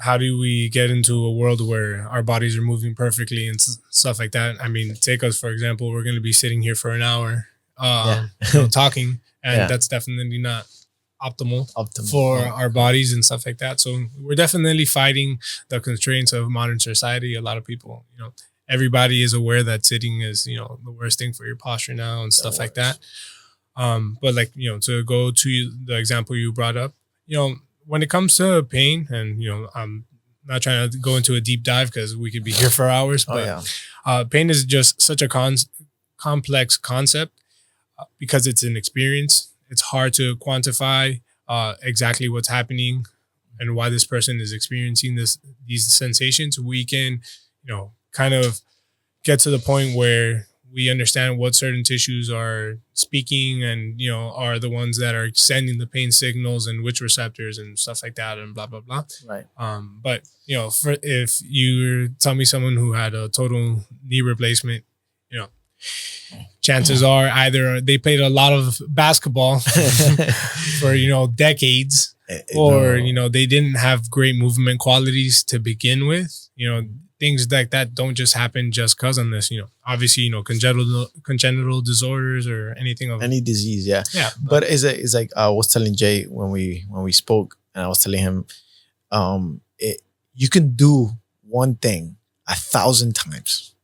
how do we get into a world where our bodies are moving perfectly and stuff like that? I mean, take us, for example, we're going to be sitting here for an hour, talking, and that's definitely not optimal for our bodies and stuff like that. So we're definitely fighting the constraints of modern society. A lot of people, everybody is aware that sitting is, the worst thing for your posture now and stuff like that. But like, to go to the example you brought up, when it comes to pain, and, I'm not trying to go into a deep dive because we could be here for hours, but pain is just such a complex concept because it's an experience. It's hard to quantify exactly what's happening and why this person is experiencing these sensations. We can, kind of get to the point where we understand what certain tissues are speaking and, are the ones that are sending the pain signals and which receptors and stuff like that and blah, blah, blah. Right. But, if you tell me someone who had a total knee replacement, chances are either they played a lot of basketball for, decades, or, they didn't have great movement qualities to begin with. Things like that don't just happen just because on this, obviously, congenital disorders or anything of any disease. Yeah. Yeah. But it's like I was telling Jay when we spoke, and I was telling him, you can do one thing 1,000 times.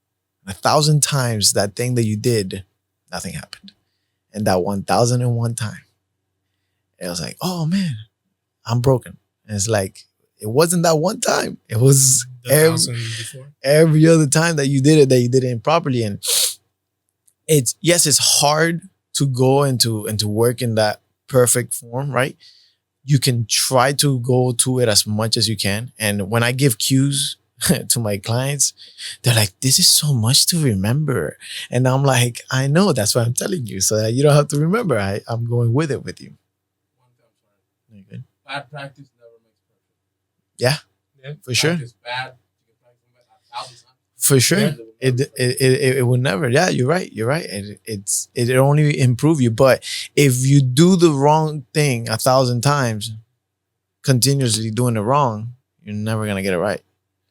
1,000 times that thing that you did, nothing happened. And that 1,001 time, it was like, oh man, I'm broken. And it's like, it wasn't that one time. It was every other time that you did it improperly. And it's hard to go into work in that perfect form, right? You can try to go to it as much as you can. And when I give cues to my clients, they're like, this is so much to remember. And I'm like, I know, that's why I'm telling you, so that you don't have to remember. I'm going with it with you. Good. Bad practice never makes perfect. Yeah, for sure. Bad. You can practice it 1,000 times. For sure. It will never. Yeah, you're right. It only improve you. But if you do the wrong thing 1,000 times, continuously doing it wrong, you're never gonna get it right.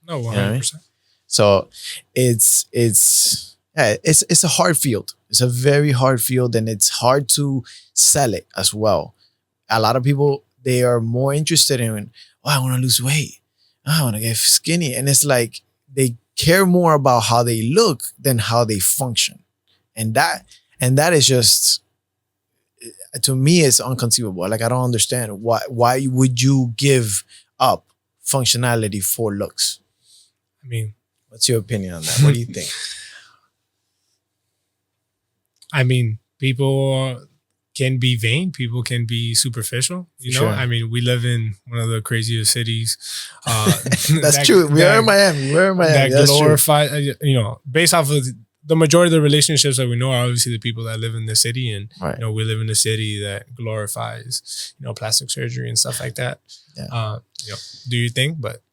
No, 100%. You know what I mean? So it's a hard field. It's a very hard field, and it's hard to sell it as well. A lot of people, they are more interested in, I want to lose weight. I want to get skinny. And it's like they care more about how they look than how they function. And that is just, to me, it's inconceivable. Like, I don't understand why would you give up functionality for looks? I mean, what's your opinion on that? What do you think? I mean, people can be vain. People can be superficial. You know, I mean, we live in one of the craziest cities. That's true. We're in Miami. That glorify, based off of the majority of the relationships that we know are obviously the people that live in the city. And, we live in a city that glorifies, plastic surgery and stuff like that. Yeah. Do you think? But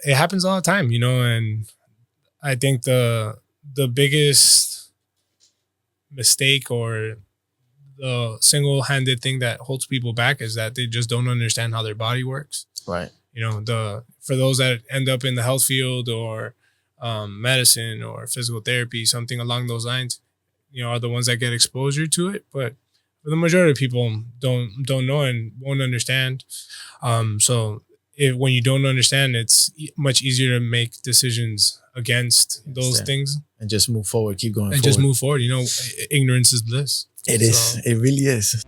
it happens all the time, and I think the biggest mistake or the single-handed thing that holds people back is that they just don't understand how their body works. Right. For those that end up in the health field or medicine or physical therapy, something along those lines, are the ones that get exposure to it. But for the majority of people don't know and won't understand. So when you don't understand, it's much easier to make decisions against those things. And just move forward, keep going and forward. Just move forward. Ignorance is bliss. It is. It really is.